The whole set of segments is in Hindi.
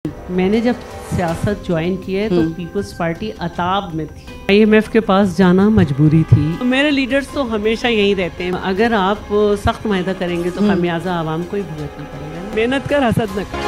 मैंने जब सियासत ज्वाइन की है तो पीपल्स पार्टी अताब में थी। IMF के पास जाना मजबूरी थी। मेरे लीडर्स तो हमेशा यही रहते हैं, अगर आप सख्त मायदा करेंगे तो खामियाजा आवाम को ही भुगतना पड़ेगा। मेहनत कर, हसद न कर।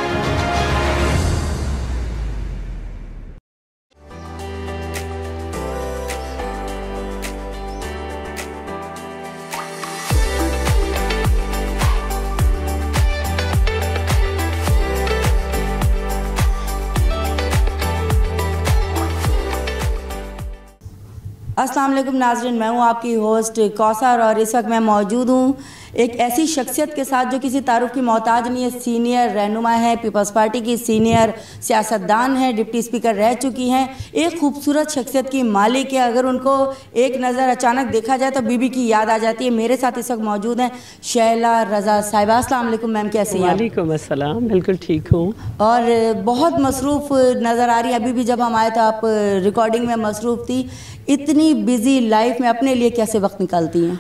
अस्सलाम वालेकुम नाज़रीन, मैं हूँ आपकी होस्ट कौसर और इस वक्त मैं मौजूद हूँ एक ऐसी शख्सियत के साथ जो किसी तारुफ की मोहताज नहीं है। सीनियर रहनुमा है, पीपल्स पार्टी की सीनियर सियासतदान है, डिप्टी स्पीकर रह चुकी हैं, एक खूबसूरत शख्सियत की मालिक है। अगर उनको एक नज़र अचानक देखा जाए तो बीबी की याद आ जाती है। मेरे साथ इस वक्त मौजूद हैं शैला रज़ा साहिबा। अस्सलाम वालेकुम मैम, कैसी हैं? वालेकुम अस्सलाम, बिल्कुल ठीक हूँ। और बहुत मसरूफ़ नज़र आ रही है। अभी भी जब हम आए तो आप रिकॉर्डिंग में मसरूफ़ थी। इतनी बिजी लाइफ में अपने लिए कैसे वक्त निकालती हैं?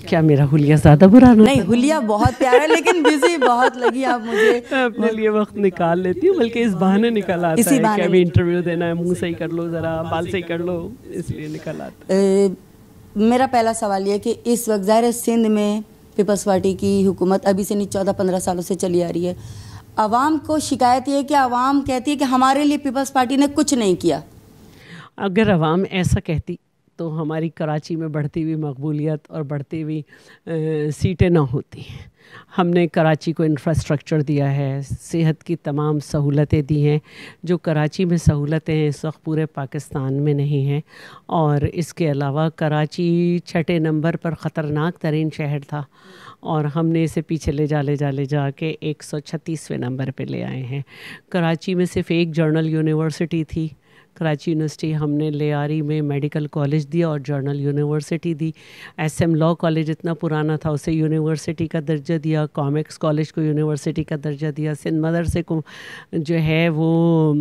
क्या मेरा हुलिया ज़्यादा बुरा नहीं, हुलिया बहुत प्यारा है लेकिन बिजी बहुत लगी आप मुझे। अपने लिए वक्त निकाल लेती हूँ, बल्कि इस बहाने निकल आता है कि अभी इंटरव्यू देना है, मुंह सही कर लो, ज़रा बाल सही कर लो, इसलिए निकल आता है। मेरा पहला सवाल ये कि इस वक्त ज़ाहिर सिंध में पीपल्स पार्टी की हुकूमत अभी से नहीं 14-15 सालों से चली आ रही है। आवाम को शिकायत ये है कि आवाम कहती है कि हमारे लिए पीपल्स पार्टी ने कुछ नहीं किया। अगर आवाम ऐसा कहती तो हमारी कराची में बढ़ती हुई मकबूलियत और बढ़ती हुई सीटें ना होती। हमने कराची को इंफ्रास्ट्रक्चर दिया है, सेहत की तमाम सहूलतें दी हैं। जो कराची में सहूलतें हैं इस वक्त पूरे पाकिस्तान में नहीं हैं। और इसके अलावा कराची 6 नंबर पर ख़तरनाक तरीन शहर था और हमने इसे पीछे ले जा के 136वें नंबर पे ले आए हैं। कराची में सिर्फ एक जर्नल यूनिवर्सिटी थी, कराची यूनिवर्सिटी। हमने लियारी में मेडिकल कॉलेज दिया और जर्नल यूनिवर्सिटी दी। SM लॉ कॉलेज इतना पुराना था, उसे यूनिवर्सिटी का दर्जा दिया। कॉमिक्स कॉलेज को यूनिवर्सिटी का दर्जा दिया। सिंध मदरसे को जो है वो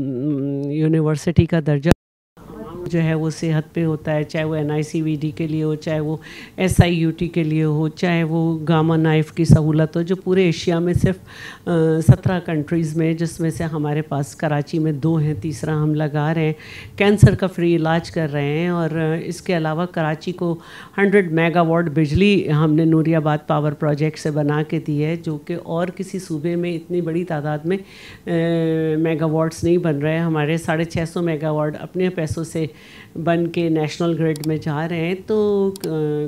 यूनिवर्सिटी का दर्जा जो है वो सेहत पे होता है, चाहे वो NICVD के लिए हो, चाहे वो SIUT के लिए हो, चाहे वो गामा नाइफ की सहूलत हो, जो पूरे एशिया में सिर्फ 17 कंट्रीज़ में, जिसमें से हमारे पास कराची में 2 हैं, तीसरा हम लगा रहे हैं। कैंसर का फ्री इलाज कर रहे हैं। और इसके अलावा कराची को 100 मेगावाट बिजली हमने नूरियाबाद पावर प्रोजेक्ट से बना के दी है, जो कि और किसी सूबे में इतनी बड़ी तादाद में मेगावाट्स नहीं बन रहे हैं। हमारे 650 मेगावाट अपने पैसों से बन के नेशनल ग्रिड में जा रहे हैं। तो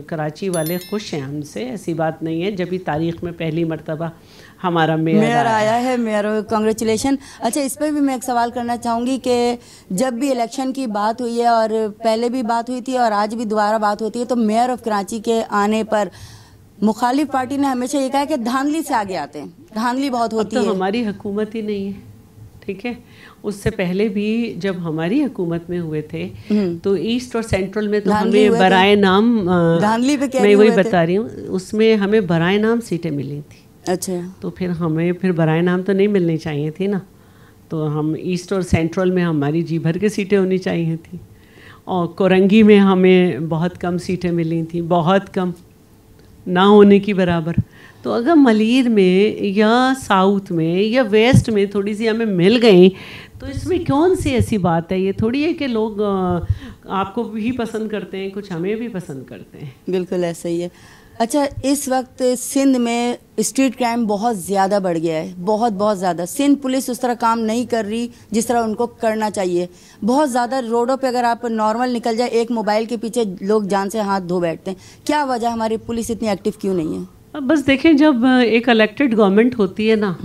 कराची वाले खुश हैं हमसे, ऐसी बात नहीं है। जब भी तारीख़ में पहली मर्तबा हमारा मेयर आया है, मेयर कांग्रेचुलेशन। अच्छा, इस पर भी मैं एक सवाल करना चाहूँगी कि जब भी इलेक्शन की बात हुई है और पहले भी बात हुई थी और आज भी दोबारा बात होती है, तो मेयर ऑफ कराची के आने पर मुखालिफ पार्टी ने हमेशा ये कहा कि धांधली से आगे आते हैं, धांधली बहुत होती है। हमारी हुकूमत ही नहीं है, ठीक है। उससे पहले भी जब हमारी हुकूमत में हुए थे तो ईस्ट और सेंट्रल में तो हमें बराए नाम, धांधली पे मैं वही बता रही हूँ, उसमें हमें बराए नाम सीटें मिली थी। अच्छा, तो फिर हमें बराए नाम तो नहीं मिलनी चाहिए थी ना। तो हम ईस्ट और सेंट्रल में हमारी जी भर के सीटें होनी चाहिए थी। और कोरंगी में हमें बहुत कम सीटें मिली थी, बहुत कम, ना होने की बराबर। तो अगर मलीर में या साउथ में या वेस्ट में थोड़ी सी हमें मिल गई तो इसमें कौन सी ऐसी बात है? ये थोड़ी है कि लोग आपको भी पसंद करते हैं, कुछ हमें भी पसंद करते हैं। बिल्कुल ऐसा ही है। अच्छा, इस वक्त सिंध में स्ट्रीट क्राइम बहुत ज़्यादा बढ़ गया है, बहुत ज़्यादा। सिंध पुलिस उस तरह काम नहीं कर रही जिस तरह उनको करना चाहिए। बहुत ज़्यादा रोडों पे अगर आप नॉर्मल निकल जाए, एक मोबाइल के पीछे लोग जान से हाथ धो बैठते हैं। क्या वजह, हमारी पुलिस इतनी एक्टिव क्यों नहीं है? बस देखें, जब एक इलेक्टेड गवर्नमेंट होती है ना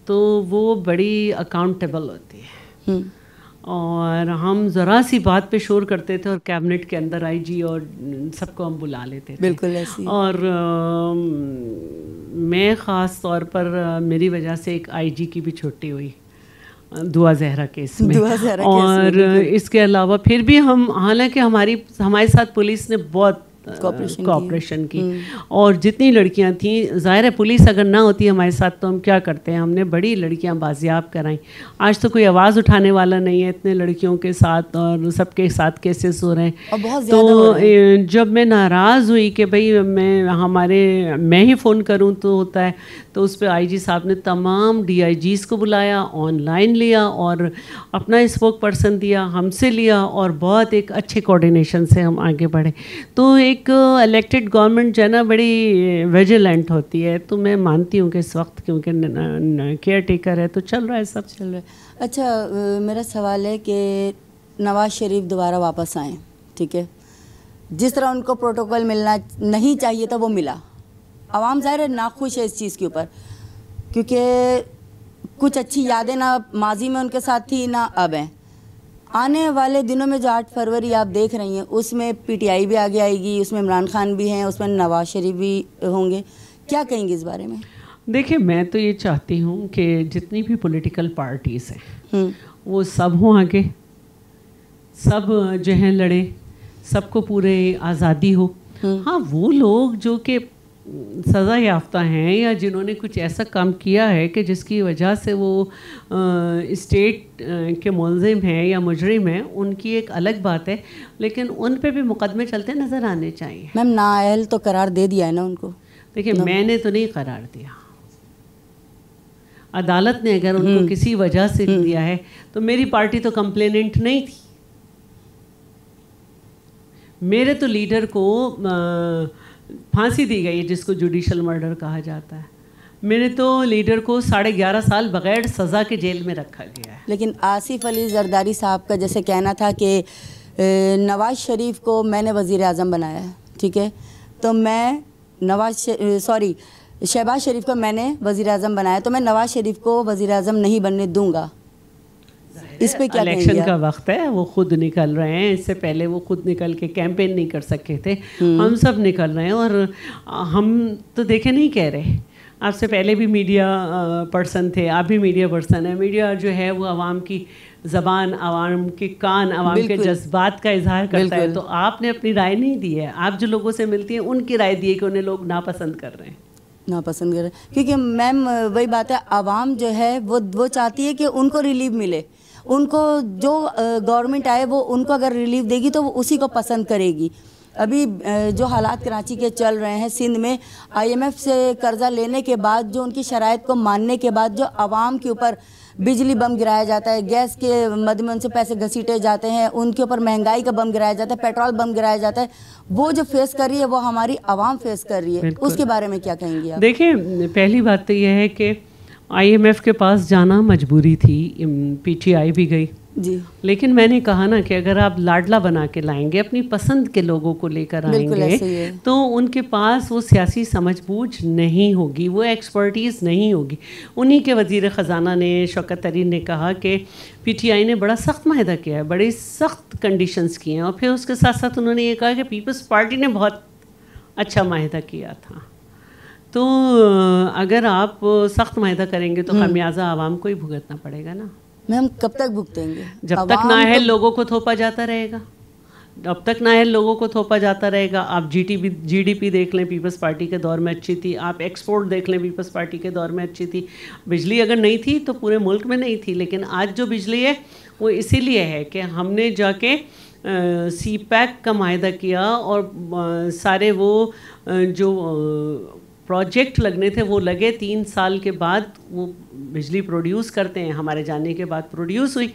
तो वो बड़ी अकाउंटेबल होती है। और हम ज़रा सी बात पे शोर करते थे और कैबिनेट के अंदर IG और सबको हम बुला लेते थे। बिल्कुल ऐसी। और मैं ख़ास तौर पर मेरी वजह से एक IG की भी छुट्टी हुई, दुआ जहरा केस में। और इसके अलावा फिर भी हम, हालांकि हमारे साथ पुलिस ने बहुत कॉपरेशन की। और जितनी लड़कियां थीं, ज़ाहिर है पुलिस अगर ना होती हमारे साथ तो हम क्या करते हैं, हमने बड़ी लड़कियां बाजियाब कराई। आज तो कोई आवाज़ उठाने वाला नहीं है इतने लड़कियों के साथ, और सबके साथ केसेस हो रहे हैं। और बहुत तो जब मैं नाराज़ हुई कि भाई मैं ही फ़ोन करूं तो होता है, तो उस पर आईजी साहब ने तमाम DIGs को बुलाया, ऑनलाइन लिया और अपना स्पोक पर्सन दिया, हमसे लिया, और बहुत एक अच्छे कोऑर्डिनेशन से हम आगे बढ़े। तो एक इलेक्टेड गवर्नमेंट जो है ना बड़ी विजिलेंट होती है, तो मैं मानती हूँ कि इस वक्त क्योंकि केयर टेकर है तो चल रहा है, सब चल रहा है। अच्छा, मेरा सवाल है कि नवाज़ शरीफ दोबारा वापस आए, ठीक है, जिस तरह उनको प्रोटोकॉल मिलना नहीं चाहिए था वो मिला। आवाम ज़ाहिर है नाखुश है इस चीज़ के ऊपर, क्योंकि कुछ अच्छी यादें ना माजी में उनके साथ थी ना अब हैं। आने वाले दिनों में जो 8 फरवरी आप देख रही हैं उसमें PTI भी आगे आएगी, उसमें इमरान खान भी हैं, उसमें नवाज शरीफ भी होंगे, क्या कहेंगे इस बारे में? देखिए, मैं तो ये चाहती हूँ कि जितनी भी पॉलिटिकल पार्टीज़ हैं वो सब हों आगे, सब जो हैं लड़े, सबको पूरे आज़ादी हो। हाँ, वो लोग जो कि सज़ा याफ्ता हैं या जिन्होंने कुछ ऐसा काम किया है कि जिसकी वजह से वो स्टेट के मुलजिम हैं या मुजरिम हैं, उनकी एक अलग बात है, लेकिन उन पे भी मुकदमे चलते नज़र आने चाहिए। मैम, नाअहल तो करार दे दिया है ना उनको? देखिए, मैंने तो नहीं करार दिया, अदालत ने अगर उनको किसी वजह से दिया है तो मेरी पार्टी तो कंप्लेनेंट नहीं थी। मेरे तो लीडर को फांसी दी गई, जिसको जुडिशल मर्डर कहा जाता है। मेरे तो लीडर को 11.5 साल बगैर सज़ा के जेल में रखा गया है। लेकिन आसिफ अली जरदारी साहब का जैसे कहना था कि नवाज़ शरीफ को मैंने वज़ीर आज़म बनाया है, ठीक है, तो मैं शहबाज शरीफ को मैंने वज़ीर आज़म बनाया, तो मैं नवाज़ शरीफ को वज़ीर आज़म नहीं बनने दूंगा। इस पे क्या कहेंगे? इलेक्शन का वक्त है, वो खुद निकल रहे हैं, इससे पहले वो खुद निकल के कैंपेन नहीं कर सके थे, हम सब निकल रहे हैं। और हम तो देखे नहीं कह रहे, आपसे पहले भी मीडिया पर्सन थे, आप भी मीडिया पर्सन है। मीडिया जो है वो आवाम की ज़बान, आवाम के कान, आवाम के जज्बात का इजहार करता है। तो आपने अपनी राय नहीं दी है, आप जो लोगों से मिलती हैं उनकी राय दी है कि उन्हें लोग नापसंद कर रहे हैं। नापसंद कर रहे हैं क्योंकि मैम वही बात है, आवाम जो है वो चाहती है कि उनको रिलीफ मिले, उनको जो गवर्नमेंट आए वो उनको अगर रिलीफ देगी तो वो उसी को पसंद करेगी। अभी जो हालात कराची के चल रहे हैं, सिंध में IMF से कर्जा लेने के बाद, जो उनकी शराइत को मानने के बाद जो आवाम के ऊपर बिजली बम गिराया जाता है, गैस के मद में उनसे पैसे घसीटे जाते हैं, उनके ऊपर महंगाई का बम गिराया जाता है, पेट्रोल बम गिराया जाता है, वो जो फेस कर रही है वो हमारी आवाम फेस कर रही है। उसके बारे में क्या कहेंगी आप? देखिए, पहली बात तो यह है कि IMF के पास जाना मजबूरी थी, PTI भी गई जी, लेकिन मैंने कहा ना कि अगर आप लाडला बना के लाएंगे, अपनी पसंद के लोगों को लेकर आएंगे, तो उनके पास वो सियासी समझबूझ नहीं होगी, वो एक्सपर्टीज़ नहीं होगी। उन्हीं के वज़ीर ख़जाना ने, शौकत तरीन ने कहा कि PTI ने बड़ा सख्त माहिदा किया है, बड़ी सख्त कंडीशंस किए हैं, और फिर उसके साथ साथ उन्होंने ये कहा कि पीपल्स पार्टी ने बहुत अच्छा माहिदा किया था। तो अगर आप सख्त माहिदा करेंगे तो खामियाजा आवाम को ही भुगतना पड़ेगा ना। मैम, कब तक भुगतेंगे? जब तक नाअहल लोगों को थोपा जाता रहेगा, अब तक नाअहल लोगों को थोपा जाता रहेगा। आप GDP देख लें, पीपल्स पार्टी के दौर में अच्छी थी। आप एक्सपोर्ट देख लें, पीपल्स पार्टी के दौर में अच्छी थी। बिजली अगर नहीं थी तो पूरे मुल्क में नहीं थी, लेकिन आज जो बिजली है वो इसीलिए है कि हमने जाके CPEC का माहिदा किया, और सारे वो जो प्रोजेक्ट लगने थे वो लगे। 3 साल के बाद वो बिजली प्रोड्यूस करते हैं, हमारे जाने के बाद प्रोड्यूस हुई।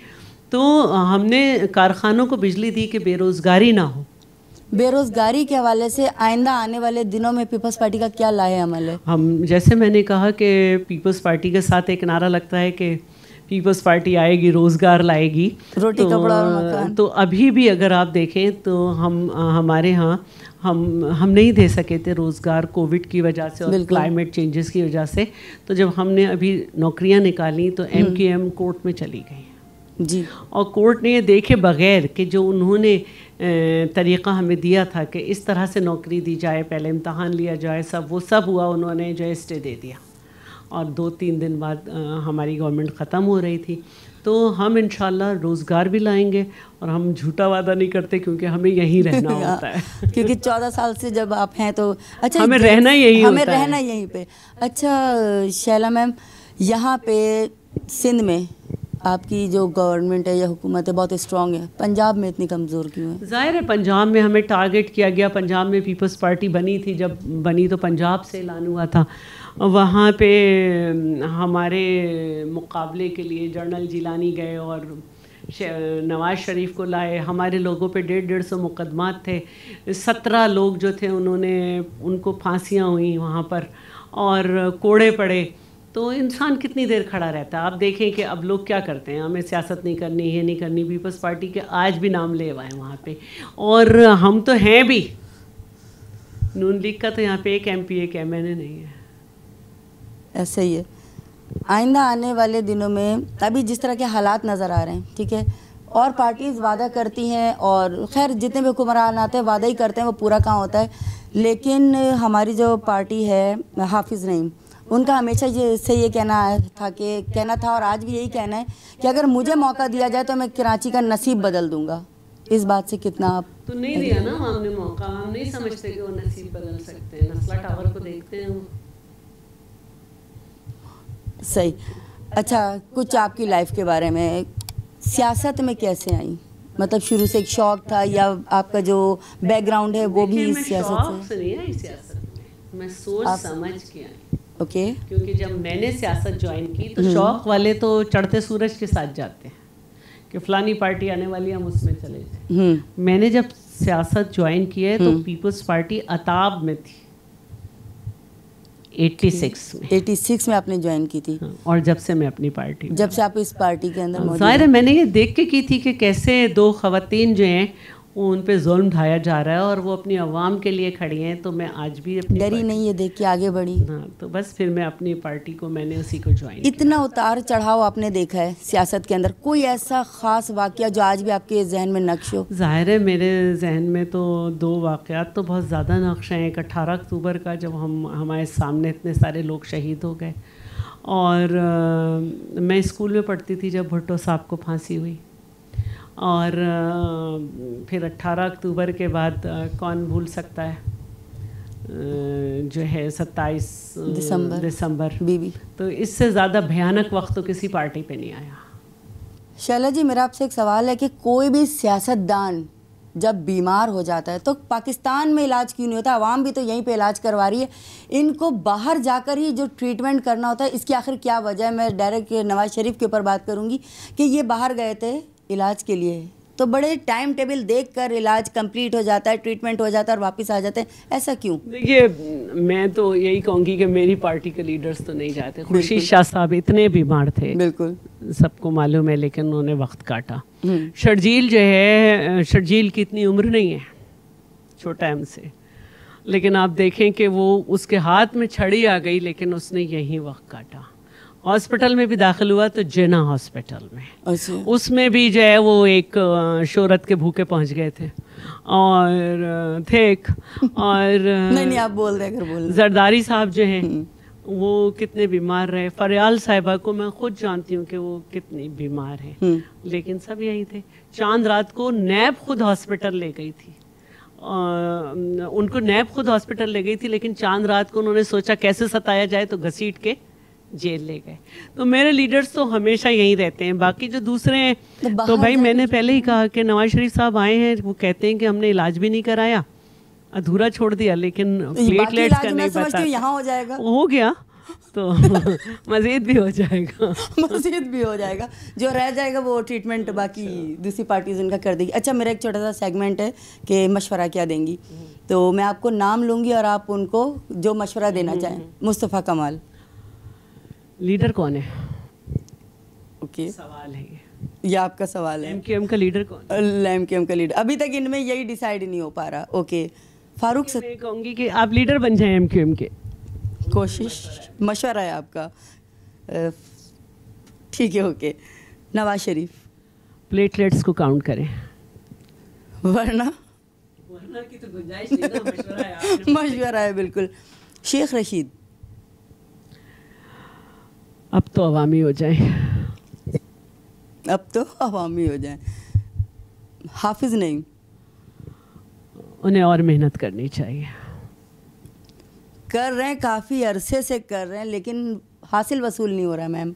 तो हमने कारखानों को बिजली दी कि बेरोज़गारी ना हो। बेरोज़गारी के हवाले से आइंदा आने वाले दिनों में पीपल्स पार्टी का क्या लाहे अमल है? हम, जैसे मैंने कहा कि पीपल्स पार्टी के साथ एक नारा लगता है कि पीपल्स पार्टी आएगी, रोज़गार लाएगी, रोटी कपड़ा और मकान। तो अभी भी अगर आप देखें तो हमारे यहाँ हम नहीं दे सके थे रोज़गार, कोविड की वजह से और क्लाइमेट चेंजेस की वजह से। तो जब हमने अभी नौकरियां निकाली तो MKM कोर्ट में चली गई जी, और कोर्ट ने ये देखे बगैर कि जो उन्होंने तरीक़ा हमें दिया था कि इस तरह से नौकरी दी जाए, पहले इम्तहान लिया जाए, वो सब हुआ, उन्होंने जो स्टे दे दिया। और 2-3 दिन बाद हमारी गवर्नमेंट ख़त्म हो रही थी। तो हम इंशाल्लाह रोज़गार भी लाएंगे, और हम झूठा वादा नहीं करते क्योंकि हमें यहीं रहना होता है। क्योंकि 14 साल से जब आप हैं तो अच्छा हमें रहना यहीं होता है। हमें रहना यहीं पे। अच्छा शैला मैम, यहाँ पे सिंध में आपकी जो गवर्नमेंट है या हुकूमत है बहुत स्ट्रॉन्ग है, पंजाब में इतनी कमज़ोर क्यों है? ज़ाहिर है पंजाब में हमें टारगेट किया गया। पंजाब में पीपल्स पार्टी बनी थी, जब बनी तो पंजाब से ऐलान हुआ था। वहाँ पे हमारे मुकाबले के लिए जनरल जिलानी गए और नवाज़ शरीफ को लाए। हमारे लोगों पे 150 मुकदमात थे। 17 लोग जो थे उनको फांसियाँ हुई वहाँ पर और कोड़े पड़े। तो इंसान कितनी देर खड़ा रहता है? आप देखें कि अब लोग क्या करते हैं, हमें सियासत नहीं करनी, ये नहीं करनी। पीपल्स पार्टी के आज भी नाम ले हुआ है वहाँ पे, और हम तो हैं भी। नून लीग का तो यहाँ पे एक MP एक MNA नहीं है। ऐसा ही है। आइंदा आने वाले दिनों में अभी जिस तरह के हालात नज़र आ रहे हैं, ठीक है, और पार्टीज़ वादा करती हैं, और खैर जितने भी हुक्मरान आते हैं वादा ही करते हैं, वो पूरा कहाँ होता है। लेकिन हमारी जो पार्टी है हाफिज़ नईम, उनका हमेशा ये कहना था और आज भी यही कहना है कि अगर मुझे मौका दिया जाए तो मैं कराची का नसीब बदल दूंगा। इस बात से कितना आप? तो नहीं दिया ना हमने मौका, हम नहीं समझते कि वो नसीब बदल सकते हैं। नस्ला टावर को देखते हैं वो। सही। अच्छा, कुछ आपकी लाइफ के बारे में, सियासत में कैसे आई? मतलब शुरू से एक शौक था या आपका जो बैकग्राउंड है वो भी सियासत से नहीं आई? सियासत में मैं सोच समझ के आई। ओके। क्योंकि जब मैंने सियासत ज्वाइन की तो शौक वाले तो चढ़ते सूरज के साथ जाते हैं कि फलानी पार्टी आने वाली, हम उसमें चले जाए। मैंने जब सियासत ज्वाइन की है तो पीपल्स पार्टी अताब में थी, 86 में आपने ज्वाइन की थी। और जब से मैं अपनी पार्टी, जब से आप इस पार्टी के अंदर मौजूद ज़ाहिर है मैंने ये देख के की थी कि कैसे 2 ख़वातीन जो हैं वो उन पे जुल्म ढाया जा रहा है और वो अपनी आवाम के लिए खड़ी हैं। तो मैं आज भी अपनी डरी नहीं है, देख के आगे बढ़ी। हाँ, तो बस फिर मैं अपनी पार्टी को, मैंने उसी को ज्वाइन। इतना उतार चढ़ाव आपने देखा है सियासत के अंदर, कोई ऐसा ख़ास वाक़या जो आज भी आपके जहन में नक्श हो? ज़ाहिर है मेरे जहन में तो 2 वाक़यात तो बहुत ज़्यादा नक्श हैं। एक 18 अक्टूबर का, जब हमारे सामने इतने सारे लोग शहीद हो गए, और मैं स्कूल में पढ़ती थी जब भुट्टो साहब को फांसी हुई, और फिर 18 अक्टूबर के बाद कौन भूल सकता है जो है 27 दिसंबर बीबी। तो इससे ज़्यादा भयानक वक्त तो किसी पार्टी पे नहीं आया। शैला जी, मेरा आपसे एक सवाल है कि कोई भी सियासतदान जब बीमार हो जाता है तो पाकिस्तान में इलाज क्यों नहीं होता? आवाम भी तो यहीं पे इलाज करवा रही है, इनको बाहर जाकर ही जो ट्रीटमेंट करना होता है, इसकी आखिर क्या वजह है? मैं डायरेक्ट नवाज शरीफ के ऊपर बात करूँगी कि ये बाहर गए थे इलाज के लिए, तो बड़े टाइम टेबल देखकर इलाज कंप्लीट हो जाता है, ट्रीटमेंट हो जाता है और वापस आ जाते हैं, ऐसा क्यों? देखिए, मैं तो यही कहूँगी कि मेरी पार्टी के लीडर्स तो नहीं जाते। खुर्शीद शाह साहब इतने बीमार थे, बिल्कुल सबको मालूम है, लेकिन उन्होंने वक्त काटा। शर्जील जो है, शर्जील की इतनी उम्र नहीं है, छोटा है हमसे, लेकिन आप देखें कि वो, उसके हाथ में छड़ी आ गई लेकिन उसने यही वक्त काटा। हॉस्पिटल में भी दाखिल हुआ तो जिना हॉस्पिटल में, उसमें भी जो है वो एक शोहरत के भूखे पहुंच गए थे, और थे एक और नहीं आप बोल रहे, अगर बोल जरदारी साहब जो हैं वो कितने बीमार रहे। फरियाल साहिबा को मैं खुद जानती हूँ कि वो कितनी बीमार है, लेकिन सब यही थे। चांद रात को नैब खुद हॉस्पिटल ले गई थी, उनको नैब खुद हॉस्पिटल ले गई थी, लेकिन चांद रात को उन्होंने सोचा कैसे सताया जाए तो घसीट के जेल ले गए। तो मेरे लीडर्स तो हमेशा यहीं रहते हैं। बाकी जो दूसरे हैं तो भाई मैंने पहले ही कहा कि नवाज शरीफ साहब आए हैं, वो कहते हैं कि हमने इलाज भी नहीं कराया, अधूरा छोड़ दिया, लेकिन प्लेटलेट्स का नहीं पता, यहाँ हो जाएगा, हो गया तो मजीद भी हो जाएगा, मजीद भी हो जाएगा, जो रह जाएगा वो ट्रीटमेंट बाकी दूसरी पार्टीज उनका कर देगी। अच्छा, मेरा एक छोटा सा सेगमेंट है कि मशवरा क्या देंगी, तो मैं आपको नाम लूँगी और आप उनको जो मशवरा देना चाहें। मुस्तफ़ा कमाल लीडर कौन है? ओके, सवाल है ये आपका सवाल है। MQM का लीडर कौन है? MQM का लीडर अभी तक इनमें यही डिसाइड नहीं हो पा रहा। ओके, फारूक सर, मैं कहूँगी कि आप लीडर बन जाएं MQM के, कोशिश, मशवरा है आपका, ठीक है। ओके, नवाज शरीफ, प्लेटलेट्स को काउंट करें, वरना की तो गुंजाइश नहीं ना, मशवरा है। मशवरा है, बिल्कुल। शेख रशीद, अब तो अवामी हो जाए। अब तो अवामी हो जाएं। हाफिज नहीं, उन्हें और मेहनत करनी चाहिए। कर रहे हैं, काफ़ी अरसे से कर रहे हैं, लेकिन हासिल वसूल नहीं हो रहा है मैम।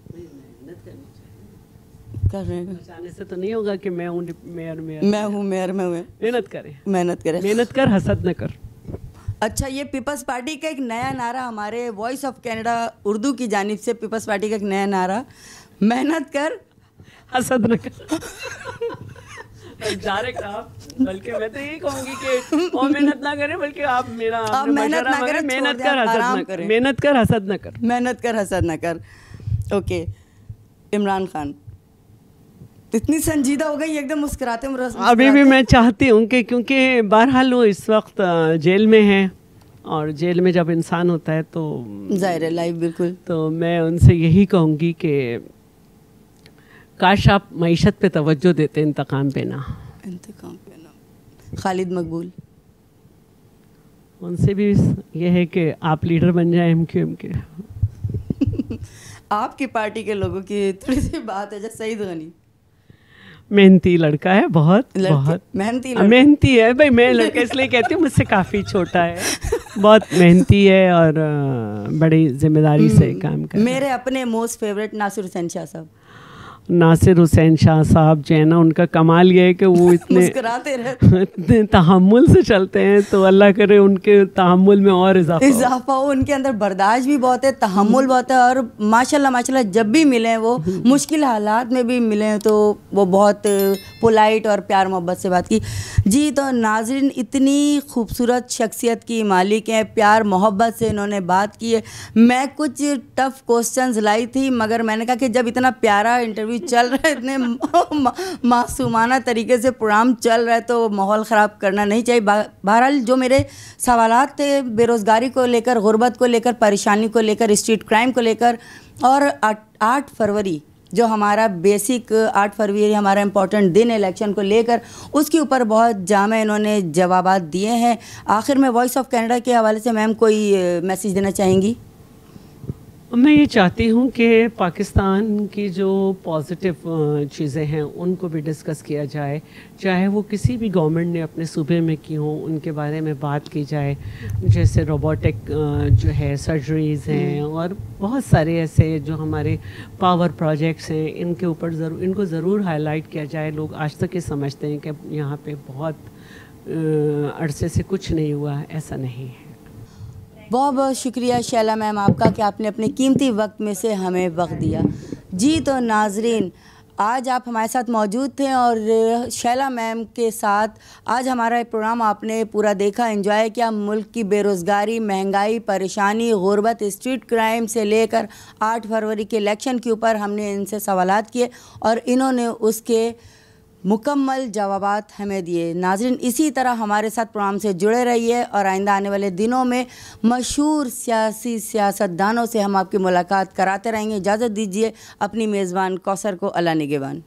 कर रहे हैं, जाने से तो नहीं होगा कि मैं हूँ मेयर मैं हूँ मेयर में हुए। मेहनत करें, मेहनत करें, मेहनत कर, हसद न कर। अच्छा, ये पीपल्स पार्टी का एक नया नारा, हमारे वॉइस ऑफ कनाडा उर्दू की जानिब से पीपल्स पार्टी का एक नया नारा, मेहनत कर, हसद न कर। डायरेक्ट आप, बल्कि मैं तो यही कहूँगी कि वो मेहनत ना करें, बल्कि आप मेरा मेहनत ना करें, मेहनत कर, हसद न कर, मेहनत कर, हसद न कर, मेहनत कर, हसद न कर। ओके, इमरान खान इतनी संजीदा हो गई, एकदम मुस्कुराते। अभी भी मैं चाहती हूँ कि क्योंकि बहरहाल वो इस वक्त जेल में है, और जेल में जब इंसान होता है तो जाहिर है लाइफ, बिल्कुल। तो मैं उनसे यही कहूँगी कि काश आप मईशत पे तवज्जो देते, इंतकाम पे ना। इंतकाम पे ना। खालिद मकबूल, उनसे भी ये है कि आप लीडर बन जाए MQM के। आपकी पार्टी के लोगों की थोड़ी सी बात है, जैसे सईद गनी मेहनती लड़का है, बहुत मेहनती है भाई। मैं लड़का इसलिए कहती हूँ, मुझसे काफ़ी छोटा है, बहुत मेहनती है और बड़ी जिम्मेदारी से काम करता है। मेरे अपने मोस्ट फेवरेट नासिर हुसैन शाह साहब। नासिर हुसैन शाह साहब जो है ना, उनका कमाल ये है कि वो इतने तहम्मुल से चलते हैं, तो अल्लाह करे उनके तहम्मुल में और इजाफा हो। उनके अंदर बर्दाश्त भी बहुत है, तहम्मुल बहुत है, और माशाल्लाह जब भी मिले वो मुश्किल हालात में भी मिले तो वो बहुत पोलाइट और प्यार मोहब्बत से बात की। जी, तो नाज़रीन, इतनी खूबसूरत शख्सियत की मालिक हैं, प्यार मोहब्बत से इन्होंने बात की है। मैं कुछ टफ़ क्वेश्चंस लाई थी, मगर मैंने कहा कि जब इतना प्यारा इंटरव्यू चल रहा है, इतने मासूमाना तरीके से प्रोग्राम चल रहा है, तो माहौल ख़राब करना नहीं चाहिए। बहरहाल जो मेरे सवालात थे बेरोज़गारी को लेकर, गुर्बत को लेकर, परेशानी को लेकर, स्ट्रीट क्राइम को लेकर, और 8 फरवरी जो हमारा बेसिक 8 फरवरी हमारा इम्पोर्टेंट दिन इलेक्शन को लेकर, उसके ऊपर बहुत जामा इन्होंने जवाबात दिए हैं। आखिर में वॉइस ऑफ कनाडा के हवाले से मैम कोई मैसेज देना चाहेंगी? मैं ये चाहती हूँ कि पाकिस्तान की जो पॉजिटिव चीज़ें हैं उनको भी डिस्कस किया जाए, चाहे वो किसी भी गवर्नमेंट ने अपने सूबे में की हो, उनके बारे में बात की जाए। जैसे रोबोटिक जो है सर्जरीज़ हैं, और बहुत सारे ऐसे जो हमारे पावर प्रोजेक्ट्स हैं, इनके ऊपर इनको ज़रूर हाईलाइट किया जाए। लोग आज तक ये समझते हैं कि यहाँ पे बहुत अरसे से कुछ नहीं हुआ, ऐसा नहीं है। बहुत बहुत शुक्रिया शैला मैम आपका कि आपने अपने कीमती वक्त में से हमें वक्त दिया। जी, तो नाजरीन, आज आप हमारे साथ मौजूद थे, और शैला मैम के साथ आज हमारा प्रोग्राम आपने पूरा देखा, एंजॉय किया। मुल्क की बेरोज़गारी, महंगाई, परेशानी, गुर्बत, स्ट्रीट क्राइम से लेकर 8 फरवरी के इलेक्शन के ऊपर हमने इनसे सवालात किए, और इन्होंने उसके मुकम्मल जवाबात हमें दिए। नाज़रीन, इसी तरह हमारे साथ प्रोग्राम से जुड़े रहिए, और आइंदा आने वाले दिनों में मशहूर सियासतदानों से हम आपकी मुलाकात कराते रहेंगे। इजाज़त दीजिए, अपनी मेज़बान कौसर को अल्लाह निगहबान।